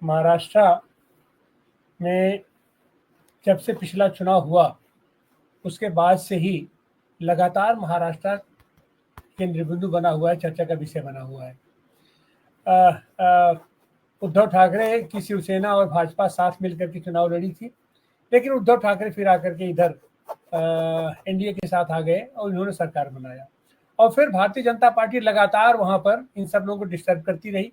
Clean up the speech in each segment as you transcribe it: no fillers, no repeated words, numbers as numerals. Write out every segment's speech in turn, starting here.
महाराष्ट्र में जब से पिछला चुनाव हुआ उसके बाद से ही लगातार महाराष्ट्र केंद्र बिंदु बना हुआ है, चर्चा का विषय बना हुआ है। उद्धव ठाकरे की शिवसेना और भाजपा साथ मिलकर के चुनाव लड़ी थी, लेकिन उद्धव ठाकरे फिर आकर के इधर एनडीए के साथ आ गए और इन्होंने सरकार बनाया। और फिर भारतीय जनता पार्टी लगातार वहां पर इन सब लोगों को डिस्टर्ब करती रही,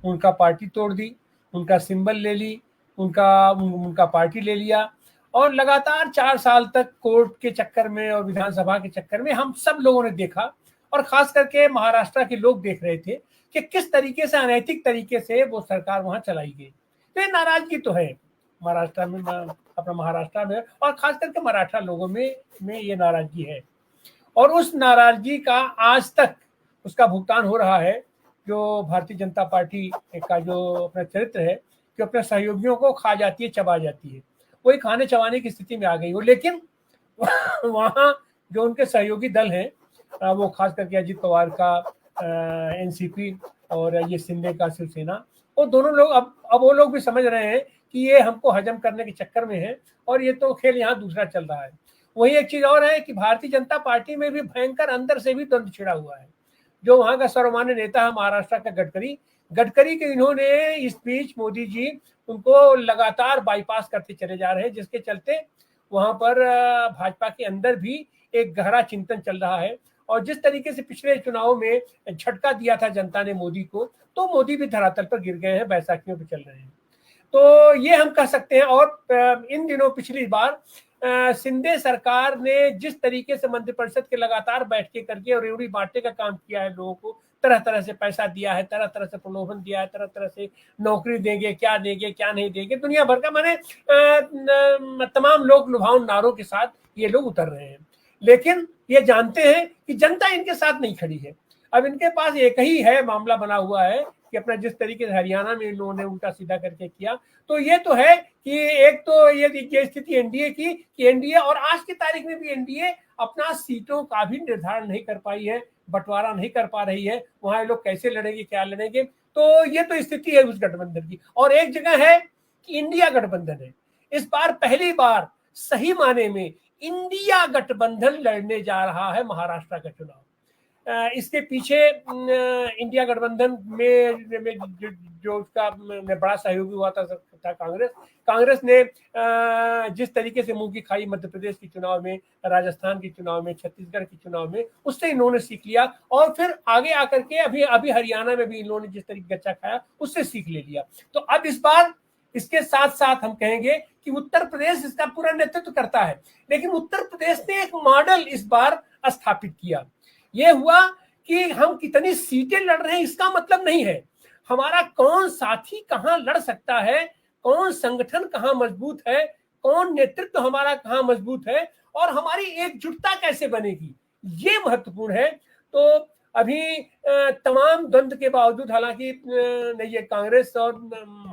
उनका पार्टी तोड़ दी, उनका सिंबल ले ली, उनका पार्टी ले लिया और लगातार 4 साल तक कोर्ट के चक्कर में और विधानसभा के चक्कर में हम सब लोगों ने देखा और खास करके महाराष्ट्र के लोग देख रहे थे कि किस तरीके से अनैतिक तरीके से वो सरकार वहां चलाई गई। तो ये नाराजगी तो है महाराष्ट्र में, अपना महाराष्ट्र में और खास करके मराठा लोगों में ये नाराजगी है और उस नाराजगी का आज तक उसका भुगतान हो रहा है। जो भारतीय जनता पार्टी का जो अपना चरित्र है कि अपने सहयोगियों को खा जाती है, चबा जाती है, वही खाने चबाने की स्थिति में आ गई हो। लेकिन वहाँ जो उनके सहयोगी दल हैं, वो खास करके अजित पवार का एनसीपी और ये शिंदे का शिवसेना, वो दोनों लोग अब वो लोग भी समझ रहे हैं कि ये हमको हजम करने के चक्कर में है और ये तो खेल यहाँ दूसरा चल रहा है। वही एक चीज और है कि भारतीय जनता पार्टी में भी भयंकर अंदर से भी द्वंद्व छिड़ा हुआ है। जो वहां का सर्वमान्य नेता है महाराष्ट्र का गडकरी के इन्होंने इस बीच मोदी जी उनको लगातार बाईपास करते चले जा रहे हैं, जिसके चलते वहां पर भाजपा के अंदर भी एक गहरा चिंतन चल रहा है। और जिस तरीके से पिछले चुनाव में झटका दिया था जनता ने मोदी को, तो मोदी भी धरातल पर गिर गए हैं, बैसाखियों पे चल रहे हैं। तो ये हम कह सकते हैं। और इन दिनों पिछली बार शिंदे सरकार ने जिस तरीके से मंत्रिपरिषद के लगातार बैठकें करके और रेवड़ी बांटने का काम किया है, लोगों को तरह तरह से पैसा दिया है, तरह तरह से प्रलोभन दिया है, तरह तरह से नौकरी देंगे, क्या देंगे क्या नहीं देंगे, दुनिया भर का माने तमाम लोग लुभावन नारों के साथ ये लोग उतर रहे हैं। लेकिन ये जानते हैं कि जनता इनके साथ नहीं खड़ी है। अब इनके पास एक ही है मामला बना हुआ है कि अपना जिस तरीके से हरियाणा में इन लोगों ने उल्टा सीधा करके किया, तो ये तो है कि एक तो ये स्थिति एनडीए की कि एनडीए और आज की तारीख में भी एनडीए अपना सीटों का भी निर्धारण नहीं कर पाई है, बंटवारा नहीं कर पा रही है। वहां लोग कैसे लड़ेंगे, क्या लड़ेंगे, तो ये तो स्थिति है उस गठबंधन की। और एक जगह है कि इंडिया गठबंधन है। इस बार पहली बार सही माने में इंडिया गठबंधन लड़ने जा रहा है महाराष्ट्र का चुनाव। इसके पीछे इंडिया गठबंधन में जो उसका बड़ा सहयोगी हुआ था कांग्रेस ने जिस तरीके से मुंह की खाई मध्य प्रदेश के चुनाव में, राजस्थान के चुनाव में, छत्तीसगढ़ के चुनाव में, उससे इन्होंने सीख लिया और फिर आगे आकर के अभी हरियाणा में भी इन्होंने जिस तरीके गच्चा खाया उससे सीख ले लिया। तो अब इस बार इसके साथ साथ हम कहेंगे कि उत्तर प्रदेश इसका पूरा नेतृत्व करता है, लेकिन उत्तर प्रदेश ने एक मॉडल इस बार स्थापित किया। यह हुआ कि हम कितनी सीटें लड़ रहे हैं इसका मतलब नहीं है, हमारा कौन साथी कहां लड़ सकता है, कौन संगठन कहां मजबूत है, कौन नेतृत्व हमारा कहां मजबूत है और हमारी एकजुटता कैसे बनेगी, ये महत्वपूर्ण है। तो अभी तमाम द्वंद्व के बावजूद, हालांकि नहीं, ये कांग्रेस और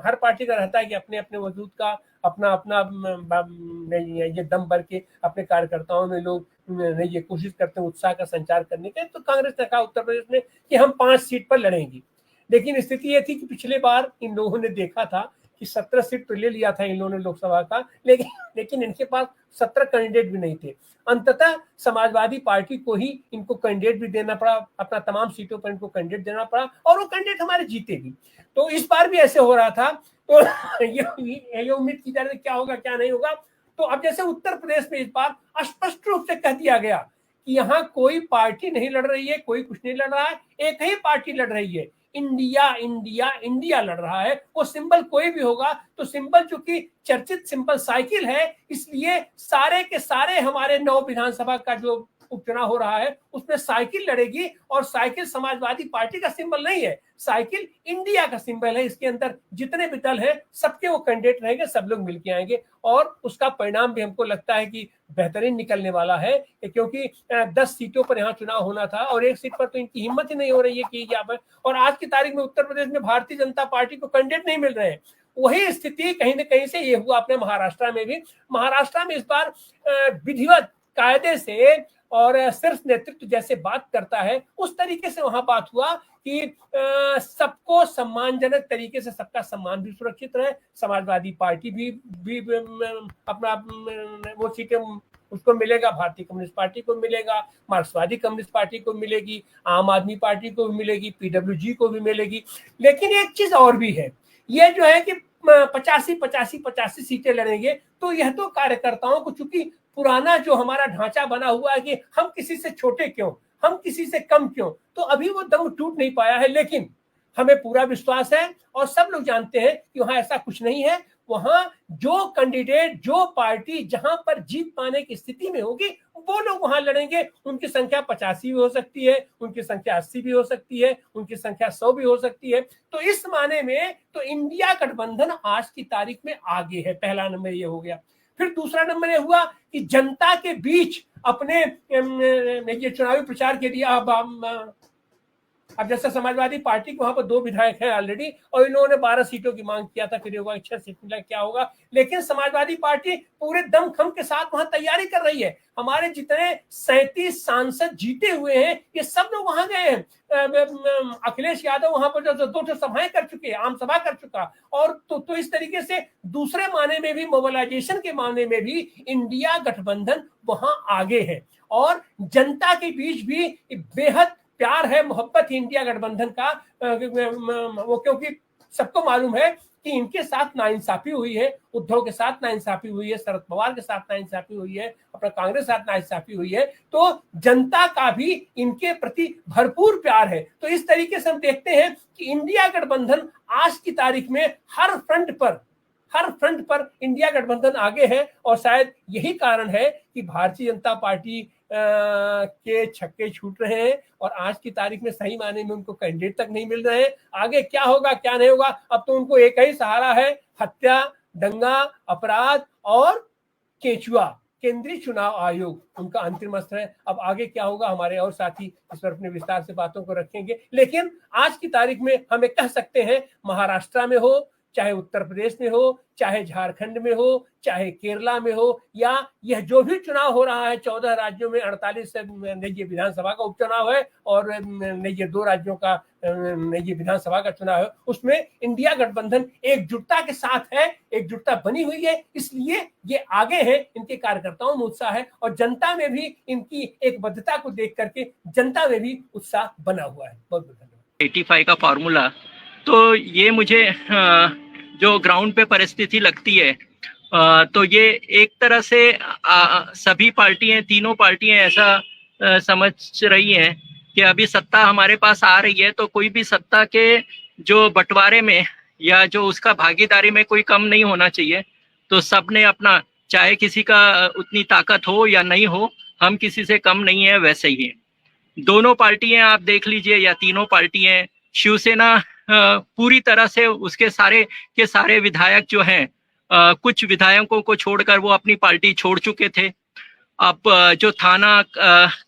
हर पार्टी का रहता है कि अपने अपने वजूद का अपना अपना नहीं है, ये दम भर के अपने कार्यकर्ताओं में लोग नहीं ये कोशिश करते हैं उत्साह का संचार करने के। तो कांग्रेस ने कहा उत्तर प्रदेश में कि हम 5 सीट पर लड़ेंगे, लेकिन स्थिति ये थी कि पिछले बार इन लोगों ने देखा था कि 17 सीट तो ले लिया था इन लोगों ने लोकसभा का, लेकिन इनके पास 17 कैंडिडेट भी नहीं थे। अंततः समाजवादी पार्टी को ही इनको कैंडिडेट भी देना पड़ा, अपना तमाम सीटों पर इनको कैंडिडेट देना पड़ा और वो कैंडिडेट हमारे जीते भी। तो इस बार भी ऐसे हो रहा था। तो ये उम्मीद की जा रही क्या होगा क्या नहीं होगा। तो अब जैसे उत्तर प्रदेश में इस बार स्पष्ट रूप से कह दिया गया कि यहाँ कोई पार्टी नहीं लड़ रही है, कोई कुछ नहीं लड़ रहा है, एक ही पार्टी लड़ रही है, इंडिया इंडिया इंडिया लड़ रहा है। वो सिंबल कोई भी होगा, तो सिंबल चूंकि चर्चित सिंबल साइकिल है, इसलिए सारे के सारे हमारे 9 विधानसभा का जो उपचुनाव हो रहा है उसमें साइकिल लड़ेगी। और साइकिल समाजवादी पार्टी का सिंबल नहीं है, साइकिल इंडिया का सिंबल है। इसके अंदर जितने भी दल हैं सबके वो कैंडिडेट रहेंगे, सब लोग मिलके आएंगे और उसका परिणाम भी हमको लगता है कि बेहतरीन निकलने वाला है, क्योंकि 10 सीटों पर यहाँ चुनाव होना था और एक सीट पर तो इनकी हिम्मत ही नहीं हो रही है कि यहाँ पर। और आज की तारीख में उत्तर प्रदेश में भारतीय जनता पार्टी को कैंडिडेट नहीं मिल रहे हैं। वही स्थिति कहीं ना कहीं से ये हुआ अपने महाराष्ट्र में भी। महाराष्ट्र में इस बार विधिवत कायदे से और सिर्फ नेतृत्व जैसे बात करता है, उस तरीके से वहां बात हुआ कि सबको सम्मानजनक तरीके से सबका सम्मान भी सुरक्षित रहे, समाजवादी पार्टी भी अपना वो सीटें उसको मिलेगा, भारतीय कम्युनिस्ट पार्टी को मिलेगा, मार्क्सवादी कम्युनिस्ट पार्टी को मिलेगी, आम आदमी पार्टी को भी मिलेगी, पीडब्ल्यूजी को भी मिलेगी। लेकिन एक चीज और भी है, ये जो है कि 85 सीटें लड़ेंगे, तो यह तो कार्यकर्ताओं को, चूंकि पुराना जो हमारा ढांचा बना हुआ है कि हम किसी से छोटे क्यों, हम किसी से कम क्यों, तो अभी वो दम टूट नहीं पाया है। लेकिन हमें पूरा विश्वास है और सब लोग जानते हैं कि वहां ऐसा कुछ नहीं है। वहां जो कैंडिडेट, जो पार्टी जहां पर जीत पाने की स्थिति में होगी, वो लोग वहां लड़ेंगे। उनकी संख्या 85 भी हो सकती है, उनकी संख्या 80 भी हो सकती है, उनकी संख्या 100 भी हो सकती है। तो इस माने में तो इंडिया गठबंधन आज की तारीख में आगे है। पहला नंबर ये हो गया। फिर दूसरा नंबर ये हुआ कि जनता के बीच अपने ये चुनावी प्रचार के लिए अब जैसे समाजवादी पार्टी के वहां पर 2 विधायक हैं ऑलरेडी, और इन्होंने 12 सीटों की मांग किया था, फिर होगा 6 सीट मिला, क्या होगा। लेकिन समाजवादी पार्टी पूरे दमखम के साथ वहां तैयारी कर रही है। हमारे जितने 37 सांसद जीते हुए हैं, ये सब लोग वहां गए हैं। अखिलेश यादव वहां पर जो 2 सभाएं कर चुके हैं, आम सभा कर चुका, और तो इस तरीके से दूसरे माने में भी, मोबिलाइजेशन के माने में भी इंडिया गठबंधन वहां आगे है। और जनता के बीच भी बेहद प्यार है, मोहब्बत है इंडिया गठबंधन का। वो क्योंकि सबको मालूम है कि इनके साथ नाइंसाफी हुई है, उद्धव के साथ नाइंसाफी हुई है, शरद पवार के साथ नाइंसाफी हुई है, अपना कांग्रेस के साथ नाइंसाफी हुई है, तो जनता का भी इनके प्रति भरपूर प्यार है। तो इस तरीके से हम देखते हैं कि इंडिया गठबंधन आज की तारीख में हर फ्रंट पर इंडिया गठबंधन आगे है। और शायद यही कारण है कि भारतीय जनता पार्टी के छक्के छूट रहे हैं और आज की तारीख में सही मायने में उनको कैंडिडेट तक नहीं मिल रहे हैं। आगे क्या होगा क्या नहीं होगा, अब तो उनको एक ही सहारा है, हत्या, दंगा, अपराध और केचुआ। केंद्रीय चुनाव आयोग उनका अंतिम अस्त्र है। अब आगे क्या होगा, हमारे और साथी इस पर अपने विस्तार से बातों को रखेंगे। लेकिन आज की तारीख में हमें कह सकते हैं, महाराष्ट्र में हो, चाहे उत्तर प्रदेश में हो, चाहे झारखंड में हो, चाहे केरला में हो, या यह जो भी चुनाव हो रहा है 14 राज्यों में, 48 ये विधानसभा का उपचुनाव है और ये 2 राज्यों का ये विधानसभा का चुनाव है, उसमें इंडिया गठबंधन एकजुटता के साथ है, एकजुटता बनी हुई है। इसलिए ये आगे है, इनके कार्यकर्ताओं में उत्साह है और जनता में भी इनकी एकबद्धता को देख करके जनता में भी उत्साह बना हुआ है। बहुत बहुत धन्यवाद। 85 का फॉर्मूला, तो ये मुझे जो ग्राउंड पे परिस्थिति लगती है, तो ये एक तरह से सभी पार्टियां, तीनों पार्टियां ऐसा समझ रही हैं कि अभी सत्ता हमारे पास आ रही है, तो कोई भी सत्ता के जो बंटवारे में या जो उसका भागीदारी में कोई कम नहीं होना चाहिए। तो सब ने अपना, चाहे किसी का उतनी ताकत हो या नहीं हो, हम किसी से कम नहीं है, वैसे ही है। दोनों पार्टियां आप देख लीजिए, या तीनों पार्टियां, शिवसेना पूरी तरह से उसके सारे के सारे विधायक जो हैं, कुछ विधायकों को छोड़कर वो अपनी पार्टी छोड़ चुके थे। अब जो थाना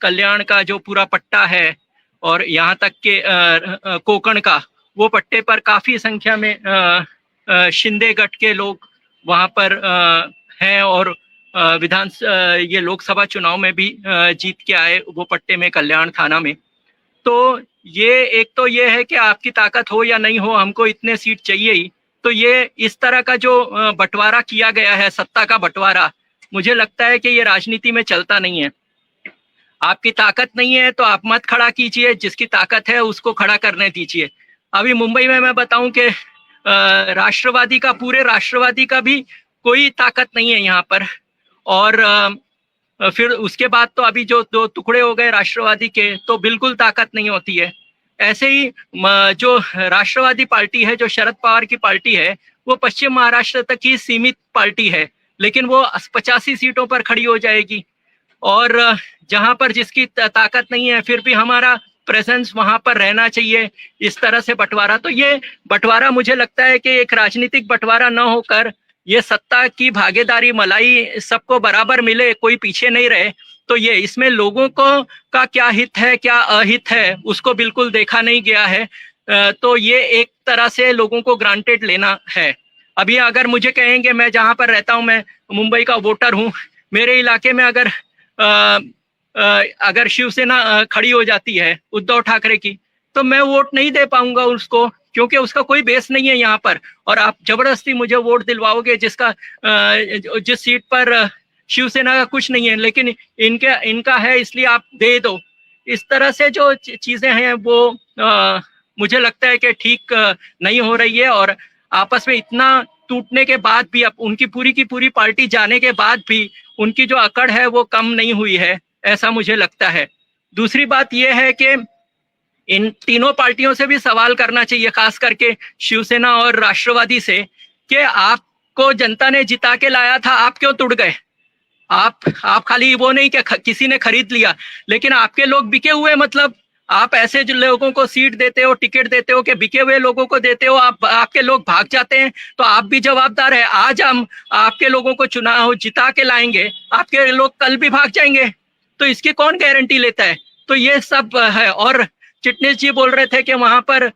कल्याण का जो पूरा पट्टा है और यहाँ तक के कोकण का, वो पट्टे पर काफी संख्या में शिंदे गट के लोग वहाँ पर हैं और ये लोकसभा चुनाव में भी जीत के आए वो पट्टे में, कल्याण थाना में। तो ये एक तो ये है कि आपकी ताकत हो या नहीं हो, हमको इतने सीट चाहिए ही। तो ये इस तरह का जो बंटवारा किया गया है, सत्ता का बंटवारा, मुझे लगता है कि ये राजनीति में चलता नहीं है। आपकी ताकत नहीं है तो आप मत खड़ा कीजिए, जिसकी ताकत है उसको खड़ा करने दीजिए। अभी मुंबई में मैं बताऊं कि राष्ट्रवादी का, पूरे राष्ट्रवादी का भी कोई ताकत नहीं है यहाँ पर। और फिर उसके बाद तो अभी जो 2 टुकड़े हो गए राष्ट्रवादी के, तो बिल्कुल ताकत नहीं होती है। ऐसे ही जो राष्ट्रवादी पार्टी है, जो शरद पवार की पार्टी है, वो पश्चिम महाराष्ट्र तक ही सीमित पार्टी है, लेकिन वो 85 सीटों पर खड़ी हो जाएगी। और जहां पर जिसकी ताकत नहीं है, फिर भी हमारा प्रेजेंस वहां पर रहना चाहिए। इस तरह से बंटवारा, तो ये बंटवारा मुझे लगता है कि एक राजनीतिक बंटवारा न होकर ये सत्ता की भागीदारी, मलाई सबको बराबर मिले, कोई पीछे नहीं रहे। तो ये इसमें लोगों को का क्या हित है, क्या अहित है, उसको बिल्कुल देखा नहीं गया है। तो ये एक तरह से लोगों को ग्रांटेड लेना है। अभी अगर मुझे कहेंगे, मैं जहाँ पर रहता हूँ, मैं मुंबई का वोटर हूँ, मेरे इलाके में अगर अगर शिवसेना खड़ी हो जाती है उद्धव ठाकरे की, तो मैं वोट नहीं दे पाऊंगा उसको, क्योंकि उसका कोई बेस नहीं है यहाँ पर। और आप जबरदस्ती मुझे वोट दिलवाओगे जिसका जिस सीट पर शिवसेना का कुछ नहीं है, लेकिन इनका है, इसलिए आप दे दो। इस तरह से जो चीजें हैं वो मुझे लगता है कि ठीक नहीं हो रही है। और आपस में इतना टूटने के बाद भी, अब उनकी पूरी की पूरी पार्टी जाने के बाद भी उनकी जो अकड़ है वो कम नहीं हुई है, ऐसा मुझे लगता है। दूसरी बात यह है कि इन तीनों पार्टियों से भी सवाल करना चाहिए, खास करके शिवसेना और राष्ट्रवादी से, कि आपको जनता ने जिता के लाया था, आप क्यों टूट गए? आप खाली वो नहीं कि किसी ने खरीद लिया, लेकिन आपके लोग बिके हुए, मतलब आप ऐसे जो लोगों को सीट देते हो, टिकट देते हो कि बिके हुए लोगों को देते हो, आपके लोग भाग जाते हैं, तो आप भी जवाबदार है। आज हम आपके लोगों को चुनाव जिता के लाएंगे, आपके लोग कल भी भाग जाएंगे, तो इसकी कौन गारंटी लेता है? तो ये सब है। और चिटनीस जी बोल रहे थे कि वहां पर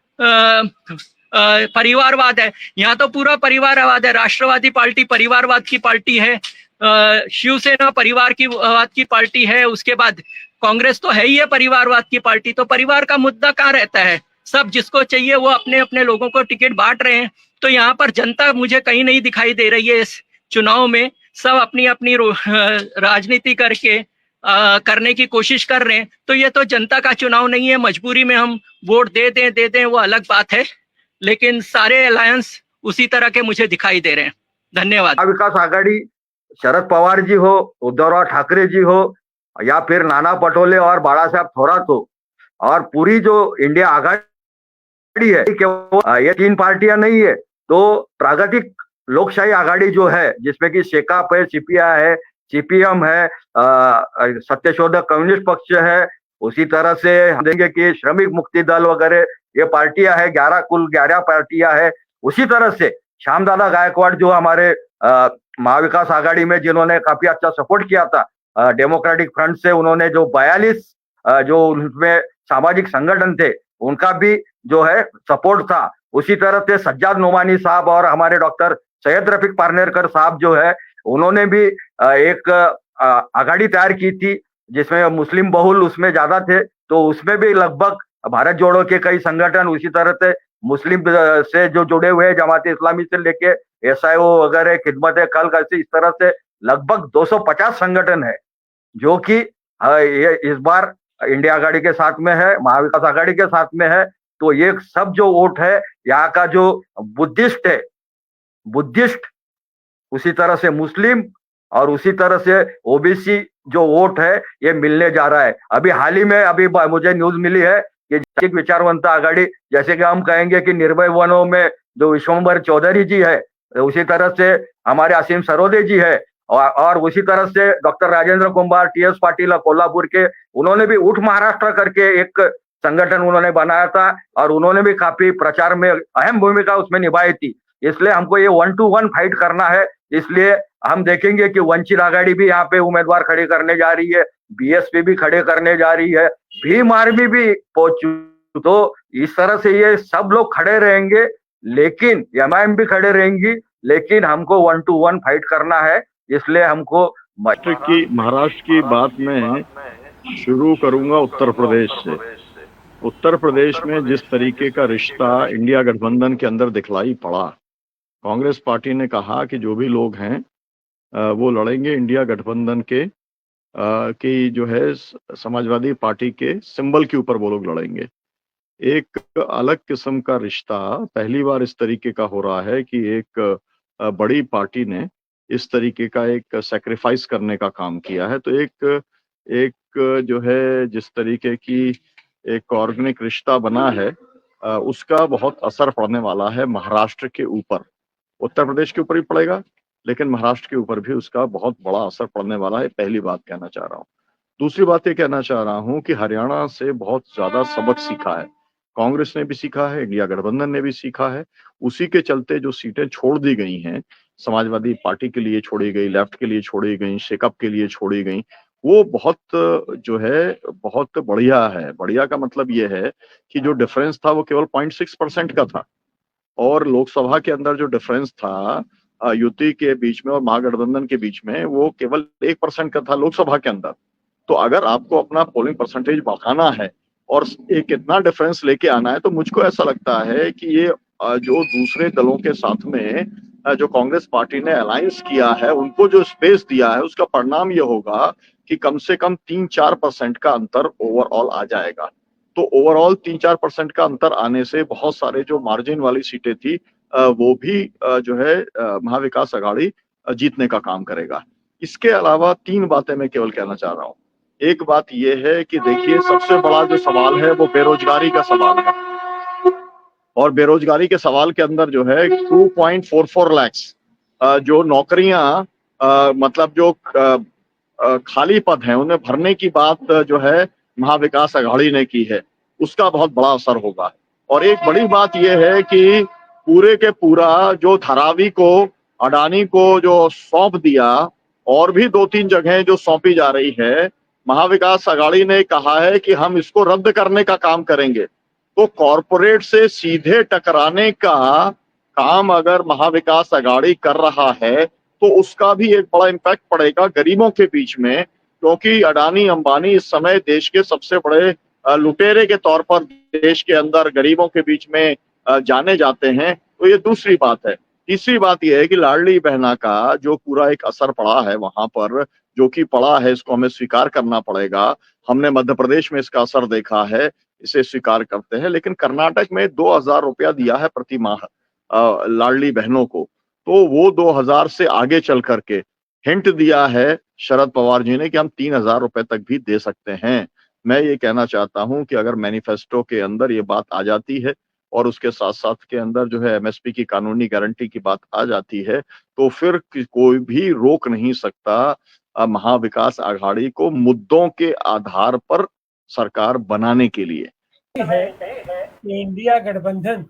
परिवारवाद है, यहाँ तो पूरा परिवारवाद है। राष्ट्रवादी पार्टी परिवारवाद की पार्टी है, शिवसेना परिवार की वाद की पार्टी है, उसके बाद कांग्रेस तो है ही है परिवारवाद की पार्टी। तो परिवार का मुद्दा कहाँ रहता है? सब जिसको चाहिए वो अपने अपने लोगों को टिकट बांट रहे हैं। तो यहाँ पर जनता मुझे कहीं नहीं दिखाई दे रही है इस चुनाव में। सब अपनी अपनी राजनीति करके करने की कोशिश कर रहे हैं। तो ये तो जनता का चुनाव नहीं है, मजबूरी में हम वोट दे दें वो अलग बात है, लेकिन सारे अलायंस उसी तरह के मुझे दिखाई दे रहे हैं। धन्यवाद। विकास आघाड़ी शरद पवार जी हो, उद्धवराव ठाकरे जी हो, या फिर नाना पटोले और बाला साहब थोरात हो, और पूरी जो इंडिया आघाड़ी है, ये तीन पार्टियां नहीं है, तो प्रागतिक लोकशाही आघाड़ी जो है, जिसमें कि शेकाप है, सीपीआई है, सीपीएम है, सत्यशोधक कम्युनिस्ट पक्ष है, उसी तरह से हम देंगे कि श्रमिक मुक्ति दल वगैरह ये पार्टियां है, कुल 11 पार्टियां है। उसी तरह से श्यामदादा गायकवाड़ जो हमारे महाविकास आघाड़ी में जिन्होंने काफी अच्छा सपोर्ट किया था, डेमोक्रेटिक फ्रंट से उन्होंने जो 42 जो उनमें सामाजिक संगठन थे उनका भी जो है सपोर्ट था। उसी तरह से सज्जाद नोमानी साहब और हमारे डॉक्टर सैयद रफीक पारनेरकर साहब जो है उन्होंने भी एक आघाड़ी तैयार की थी, जिसमें मुस्लिम बहुल उसमें ज्यादा थे, तो उसमें भी लगभग भारत जोड़ो के कई संगठन, उसी तरह से मुस्लिम से जो जुड़े हुए जमात इस्लामी से लेके SIO वगैरह, खिदमत कल कैसे, इस तरह से लगभग 250 संगठन है जो कि ये इस बार इंडिया आघाड़ी के साथ में है, महाविकास आघाड़ी के साथ में है। तो ये सब जो वोट है, यहाँ का जो बुद्धिस्ट है, बुद्धिस्ट, उसी तरह से मुस्लिम और उसी तरह से OBC जो वोट है ये मिलने जा रहा है। अभी हाल ही में अभी मुझे न्यूज मिली है कि विचारवंत आघाड़ी, जैसे कि हम कहेंगे कि निर्भय वनों में जो विश्वंभर चौधरी जी है, उसी तरह से हमारे असीम सरोदे जी है, और उसी तरह से डॉक्टर राजेंद्र कुमार TS पाटिल कोल्हापुर के, उन्होंने भी उठ महाराष्ट्र करके एक संगठन उन्होंने बनाया था और उन्होंने भी काफी प्रचार में अहम भूमिका उसमें निभाई थी। इसलिए हमको ये 1 to 1 फाइट करना है। इसलिए हम देखेंगे कि वंचित आघाड़ी भी यहाँ पे उम्मीदवार खड़े करने जा रही है, BSP भी खड़े करने जा रही है, भीम आर्मी भी पहुंच। तो इस तरह से ये सब लोग खड़े रहेंगे, लेकिन MIM भी खड़े रहेंगी, लेकिन हमको 1 to 1 फाइट करना है। इसलिए हमको महाराष्ट्र की बात में शुरू करूंगा उत्तर प्रदेश से। उत्तर प्रदेश में जिस तरीके का रिश्ता इंडिया गठबंधन के अंदर दिखलाई पड़ा, कांग्रेस पार्टी ने कहा कि जो भी लोग हैं वो लड़ेंगे इंडिया गठबंधन के की जो है समाजवादी पार्टी के सिंबल के ऊपर वो लोग लड़ेंगे। एक अलग किस्म का रिश्ता पहली बार इस तरीके का हो रहा है कि एक बड़ी पार्टी ने इस तरीके का एक सैक्रिफाइस करने का काम किया है। तो एक जो है जिस तरीके की एक ऑर्गेनिक रिश्ता बना है, उसका बहुत असर पड़ने वाला है महाराष्ट्र के ऊपर। उत्तर प्रदेश के ऊपर भी पड़ेगा, लेकिन महाराष्ट्र के ऊपर भी उसका बहुत बड़ा असर पड़ने वाला है। पहली बात कहना चाह रहा हूँ। दूसरी बात ये कहना चाह रहा हूँ कि हरियाणा से बहुत ज्यादा सबक सीखा है, कांग्रेस ने भी सीखा है, इंडिया गठबंधन ने भी सीखा है। उसी के चलते जो सीटें छोड़ दी गई हैं, समाजवादी पार्टी के लिए छोड़ी गई, लेफ्ट के लिए छोड़ी गई, शेकअप के लिए छोड़ी गई, वो बहुत जो है बहुत बढ़िया है। बढ़िया का मतलब ये है कि जो डिफरेंस था वो केवल 0.6% का था, और लोकसभा के अंदर जो डिफरेंस था युति के बीच में और महागठबंधन के बीच में वो केवल 1% का था लोकसभा के अंदर। तो अगर आपको अपना पोलिंग परसेंटेज बढ़ाना है और एक इतना डिफरेंस लेके आना है, तो मुझको ऐसा लगता है कि ये जो दूसरे दलों के साथ में जो कांग्रेस पार्टी ने अलायंस किया है, उनको जो स्पेस दिया है, उसका परिणाम ये होगा कि कम से कम 3-4% का अंतर ओवरऑल आ जाएगा। तो ओवरऑल 3-4% का अंतर आने से बहुत सारे जो मार्जिन वाली सीटें थी वो भी जो है महाविकास आघाड़ी जीतने का काम करेगा। इसके अलावा 3 बातें मैं केवल कहना चाह रहा हूँ। एक बात यह है कि देखिए, सबसे बड़ा जो सवाल है वो बेरोजगारी का सवाल है, और बेरोजगारी के सवाल के अंदर जो है 2.44 लाख जो नौकरियां मतलब जो खाली पद हैं उन्हें भरने की बात जो है महाविकास आघाड़ी ने की है, उसका बहुत बड़ा असर होगा। और एक बड़ी बात यह है कि पूरे के पूरा जो धारावी को, अडानी को जो सौंप दिया, और भी 2-3 जगहें जो सौंपी जा रही है, महाविकास आघाड़ी ने कहा है कि हम इसको रद्द करने का काम करेंगे। तो कॉरपोरेट से सीधे टकराने का काम अगर महाविकास आघाड़ी कर रहा है तो उसका भी एक बड़ा इम्पैक्ट पड़ेगा गरीबों के बीच में, क्योंकि अडानी अंबानी इस समय देश के सबसे बड़े लुटेरे के तौर पर देश के अंदर गरीबों के बीच में जाने जाते हैं। तो ये दूसरी बात है। तीसरी बात यह है कि लाडली बहना का जो पूरा एक असर पड़ा है वहां पर, जो कि पड़ा है, इसको हमें स्वीकार करना पड़ेगा। हमने मध्य प्रदेश में इसका असर देखा है, इसे स्वीकार करते हैं। लेकिन कर्नाटक में 2,000 रुपया दिया है प्रति माह लाडली बहनों को, तो वो 2,000 से आगे चल करके हिंट दिया है शरद पवार जी ने कि हम 3,000 रुपए तक भी दे सकते हैं। मैं ये कहना चाहता हूं कि अगर मैनिफेस्टो के अंदर ये बात आ जाती है और उसके साथ साथ के अंदर जो है एमएसपी की कानूनी गारंटी की बात आ जाती है, तो फिर कोई भी रोक नहीं सकता महाविकास आघाड़ी को मुद्दों के आधार पर सरकार बनाने के लिए। है कि इंडिया गठबंधन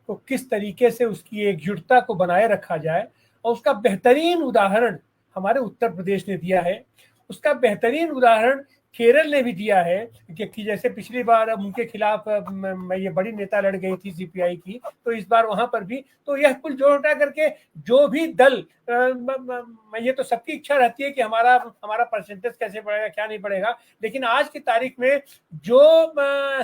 को किस तरीके से उसकी एकजुटता को बनाए रखा जाए, और उसका बेहतरीन उदाहरण हमारे उत्तर प्रदेश ने दिया है। उसका बेहतरीन उदाहरण केरल ने भी दिया है कि जैसे पिछली बार उनके खिलाफ ये बड़ी नेता लड़ गई थी सीपीआई की, तो इस बार वहां पर भी, तो यह कुल जोड़ हटा करके जो भी दल, ये तो सबकी इच्छा रहती है कि हमारा परसेंटेज कैसे बढ़ेगा, क्या नहीं बढ़ेगा, लेकिन आज की तारीख में जो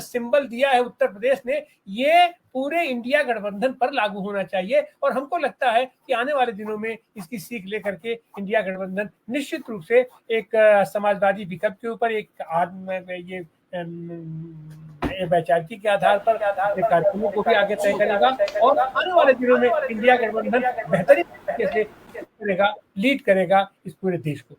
सिंबल दिया है उत्तर प्रदेश ने, ये पूरे इंडिया गठबंधन पर लागू होना चाहिए। और हमको लगता है कि आने वाले दिनों में इसकी सीख लेकर के इंडिया गठबंधन निश्चित रूप से एक समाजवादी विकल्प के ऊपर, एक ये वैचारिकी के आधार पर कार्यक्रमों को भी आगे तय करेगा, और आने वाले दिनों में इंडिया गठबंधन बेहतरीन तरीके से करेगा, लीड करेगा इस पूरे देश को।